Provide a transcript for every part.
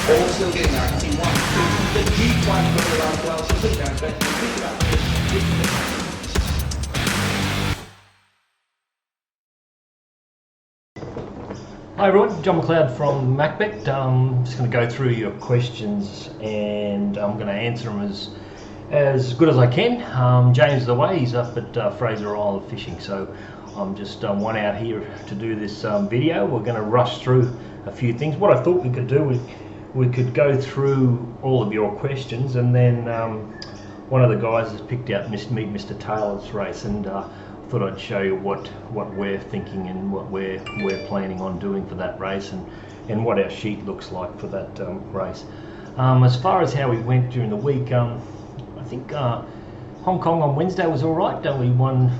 All still getting there. I can see 1, 2, the G1 going around well. She'll put it down, but pick it up. Hi everyone, John McLeod from Macbet. Just going to go through your questions and I'm going to answer them as good as I can. James is away, he's up at Fraser Isle fishing, so I'm just one out here to do this video. We're going to rush through a few things. What I thought we could do, we could go through all of your questions, and then one of the guys has picked out Meet Mr. Taylor's race, and I thought I'd show you what we're thinking and what we're planning on doing for that race, and what our sheet looks like for that race. As far as how we went during the week, I think Hong Kong on Wednesday was all right. We won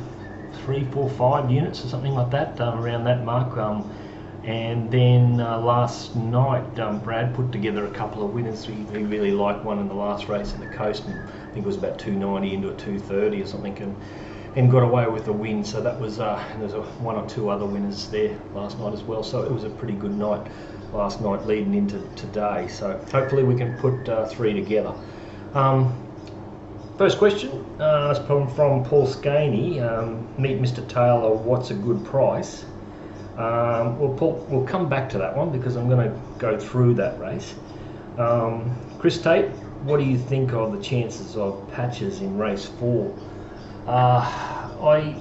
3, 4, 5 units or something like that, around that mark. And then last night, Brad put together a couple of winners. He really liked one in the last race in the coast, and I think it was about 290 into a 230 or something, and got away with a win. So that was there's one or two other winners there last night as well. So it was a pretty good night last night leading into today. So hopefully we can put 3 together. First question is from Paul Scaney. Meet Mr. Taylor, what's a good price? We'll come back to that one because I'm going to go through that race. Chris Tate, what do you think of the chances of Patches in race 4? I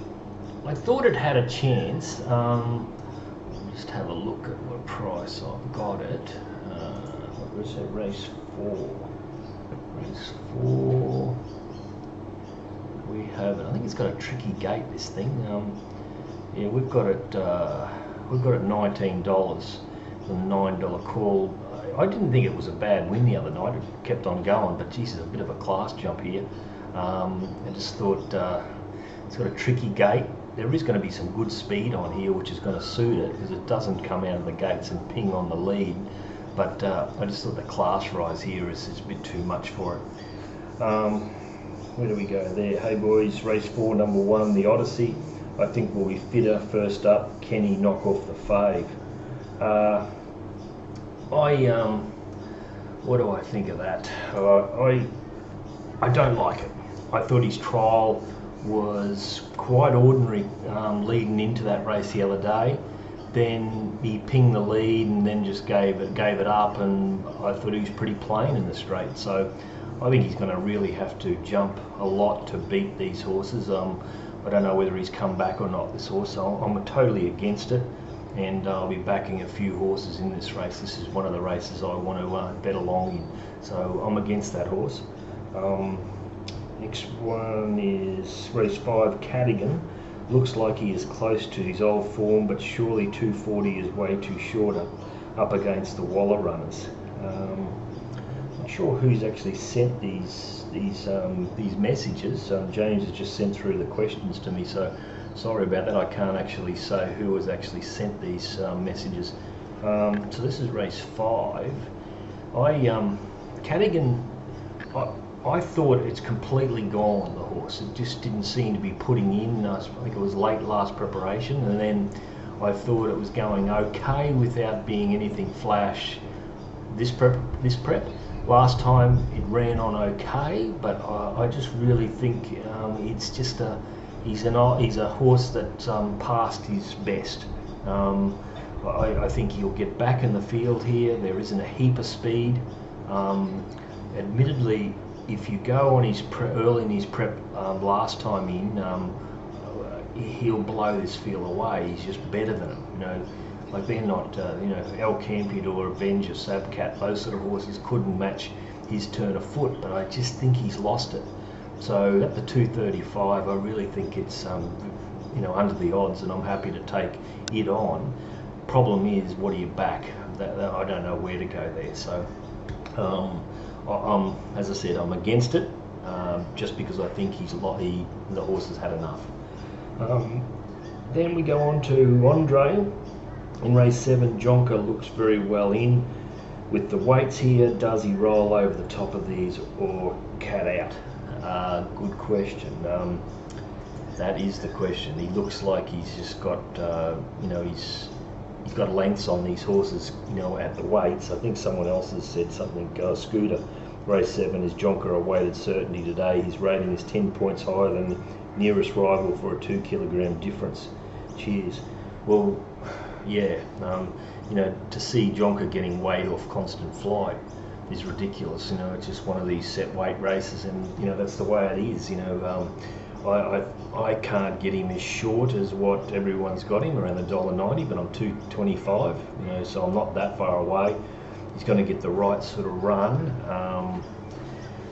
thought it had a chance. Just have a look at what price I've got it. What was it? Race 4. Race 4. We have it. I think it's got a tricky gate, this thing. Yeah, we've got it $19 with a $9 call. I didn't think it was a bad win the other night. It kept on going, but geez, it's a bit of a class jump here. I just thought it's got a tricky gate. There is going to be some good speed on here, which is going to suit it because it doesn't come out of the gates and ping on the lead. But I just thought the class rise here is a bit too much for it. Where do we go there? Hey boys, race 4, number 1, the Odyssey. I think will be fitter. First up, Kenny knock off the fave. What do I think of that? I don't like it. I thought his trial was quite ordinary leading into that race the other day. Then he pinged the lead and then just gave it up, and I thought he was pretty plain in the straight. So I think he's going to really have to jump a lot to beat these horses. I don't know whether he's come back or not, this horse. So I'm totally against it, and I'll be backing a few horses in this race. This is one of the races I want to bet along in, so I'm against that horse. Next one is race 5, Cadigan. Looks like he is close to his old form, but surely 240 is way too short up against the Waller runners. Not sure who's actually sent these messages. James has just sent through the questions to me, so sorry about that. I can't actually say who has actually sent these messages. So this is race 5. Cadigan, I thought it's completely gone, the horse. It just didn't seem to be putting in. I think it was late last preparation, and then I thought it was going okay without being anything flash this prep. Last time it ran on okay, but I just really think it's just he's a horse that passed his best. I think he'll get back in the field here. There isn't a heap of speed. Admittedly, if you go on his early in his prep last time in, he'll blow this field away. He's just better than him, you know. Like they're not, El Campion or Avenger, Sabcat, those sort of horses couldn't match his turn of foot, but I just think he's lost it. So at the 235, I really think it's, under the odds, and I'm happy to take it on. Problem is, what do you back? I don't know where to go there. So, as I said, I'm against it, just because I think the horse has had enough. Then we go on to Andre. In race 7, Jonker looks very well in. With the weights here, does he roll over the top of these or cat out? Good question. That is the question. He looks like he's just got, he's got lengths on these horses, you know, at the weights. I think someone else has said something. Scooter, race 7 is Jonker a weighted certainty today. His rating is 10 points higher than the nearest rival for a 2 kilogram difference. Cheers. Well, yeah, you know, to see Jonker getting weight off Constant Flight is ridiculous. You know, it's just one of these set weight races, and you know that's the way it is. You know, I can't get him as short as what everyone's got him, around $1.90, but I'm 225. You know, so I'm not that far away. He's going to get the right sort of run.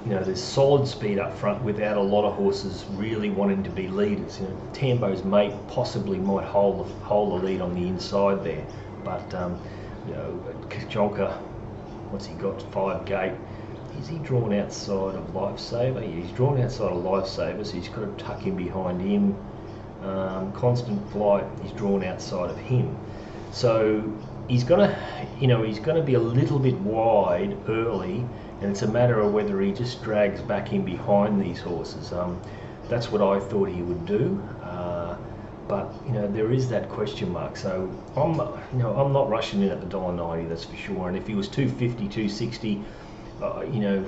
You know, there's solid speed up front without a lot of horses really wanting to be leaders. You know, Tambo's Mate possibly might hold the lead on the inside there, but you know, Jonker, what's he got? 5 gate. Is he drawn outside of Lifesaver? Yeah, he's drawn outside of Lifesaver, so he's got to tuck him behind him. Constant Flight, he's drawn outside of him, so he's gonna, you know, he's gonna be a little bit wide early. And it's a matter of whether he just drags back in behind these horses. That's what I thought he would do, but you know there is that question mark. So I'm not rushing in at the $1.90, that's for sure. And if he was 250, 260, you know,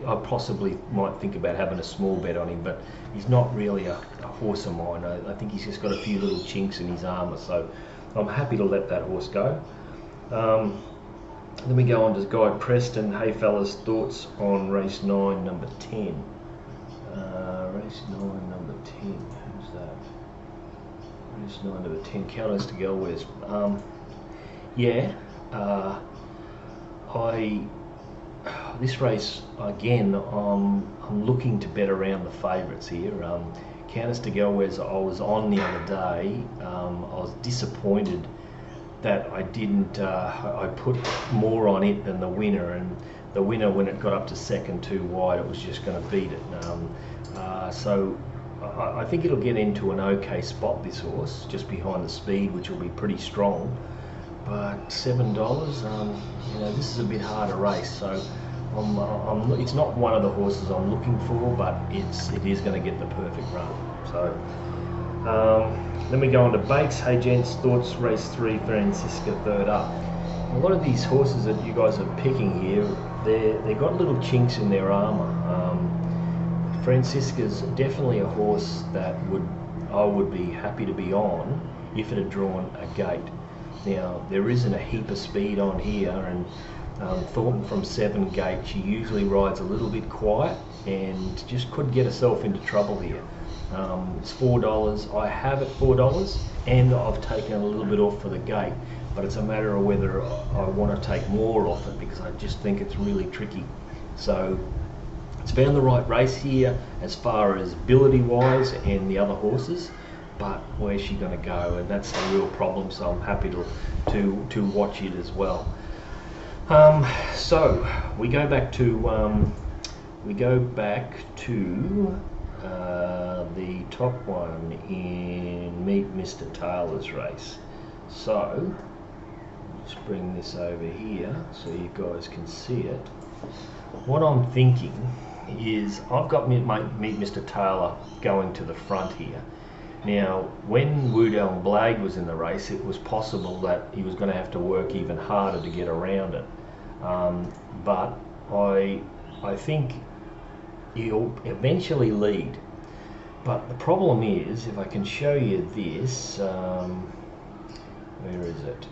I possibly might think about having a small bet on him. But he's not really a horse of mine. I think he's just got a few little chinks in his armour. So I'm happy to let that horse go. Then we go on to Guy Preston. Hey fellas, thoughts on race 9, number 10? Race 9, number 10. Who's that? Race 9, number 10. Counters to Galwes. Yeah. This race again. I'm looking to bet around the favourites here. Counters to Galwes. I was on the other day. I was disappointed that I didn't, I put more on it than the winner, and the winner, when it got up to second too wide, it was just going to beat it. So I think it'll get into an okay spot, this horse, just behind the speed, which will be pretty strong. But $7, you know, this is a bit harder race, so it's not one of the horses I'm looking for, but it is going to get the perfect run. So. Then we go on to Bakes. Hey gents, thoughts race 3, Francisca third up. A lot of these horses that you guys are picking here, they've got little chinks in their armour. Francisca's definitely a horse that I would be happy to be on if it had drawn a gate. Now there isn't a heap of speed on here, and Thornton from 7 gate, she usually rides a little bit quiet and just could get herself into trouble here. It's $4. I have it $4, and I've taken a little bit off for the gate, but it's a matter of whether I want to take more off it, because I just think it's really tricky. So it's found the right race here as far as ability wise and the other horses, but where's she going to go? And that's the real problem. So I'm happy to watch it as well. So we go back to the top one in Meet Mr. Taylor's race. So let's bring this over here so you guys can see it. What I'm thinking is I've got Meet Mr. Taylor going to the front here. Now, when Woodell and Blade was in the race, it was possible that he was going to have to work even harder to get around it. But I think he'll eventually lead. But the problem is, if I can show you this, where is it?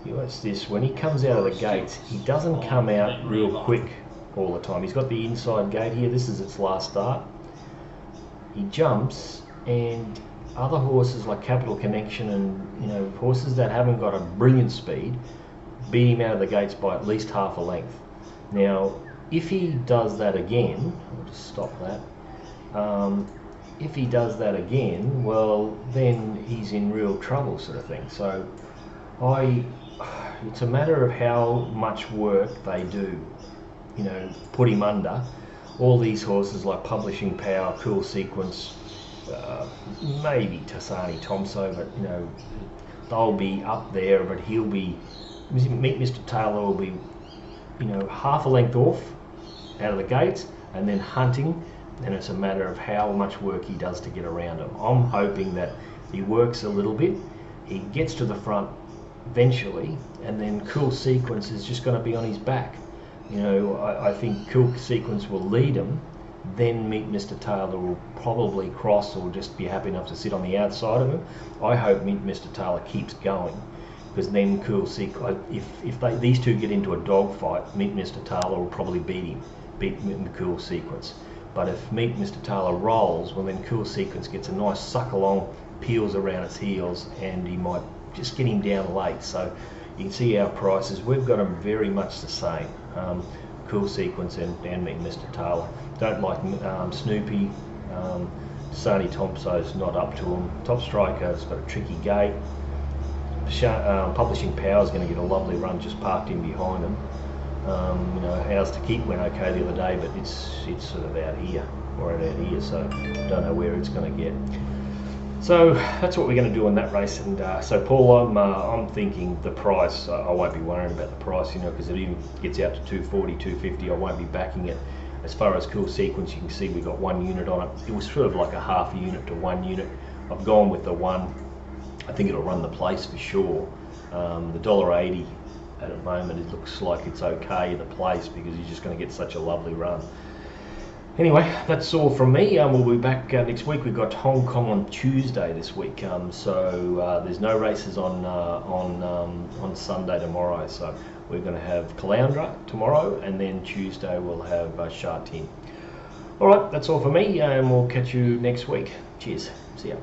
It's this. When he comes out of the gates, he doesn't come out real quick all the time. He's got the inside gate here. This is its last start. He jumps, and other horses like Capital Connection and horses that haven't got a brilliant speed beat him out of the gates by at least half a length. Now, if he does that again, I'll just stop that. If he does that again, well, then he's in real trouble, sort of thing. So, it's a matter of how much work they do. Put him under. All these horses like Publishing Power, Cool Sequence, maybe Tassani Tomso, but they'll be up there. But he'll be, Meet Mr. Taylor will be, half a length off out of the gates, and then hunting. And it's a matter of how much work he does to get around him. I'm hoping that he works a little bit, he gets to the front, eventually, and then Cool Sequence is just going to be on his back. You know, I think Cool Sequence will lead him, then Meet Mr. Taylor will probably cross or just be happy enough to sit on the outside of him. I hope Meet Mr. Taylor keeps going, because then Cool Sequence, if these two get into a dogfight, Meet Mr. Taylor will probably beat Cool Sequence. But if Meet Mr. Taylor rolls, well then Cool Sequence gets a nice suck along, peels around its heels, and he might just get him down late. So you can see our prices, we've got them very much the same. Cool Sequence and Meet Mr. Taylor. Don't like Snoopy. Sony Thompson's not up to him. Top Striker's got a tricky gate. Publishing Power's going to get a lovely run just parked in behind him. You know, Ours to Keep went okay the other day, but it's sort of out here, or out here, so don't know where it's going to get. So that's what we're going to do in that race. And so Paul, I'm thinking the price, I won't be worrying about the price, you know, because it even gets out to 240, 250, I won't be backing it. As far as Cool Sequence, you can see we got 1 unit on it. It was sort of like a half a unit to 1 unit. I've gone with the 1. I think it'll run the place for sure. The $1.80 at the moment, it looks like it's okay in the place because you're just going to get such a lovely run. Anyway, that's all from me. We'll be back next week. We've got Hong Kong on Tuesday this week, so there's no races on Sunday tomorrow. So we're going to have Caloundra tomorrow, and then Tuesday we'll have Sha Tin. All right, that's all for me, and we'll catch you next week. Cheers. See ya.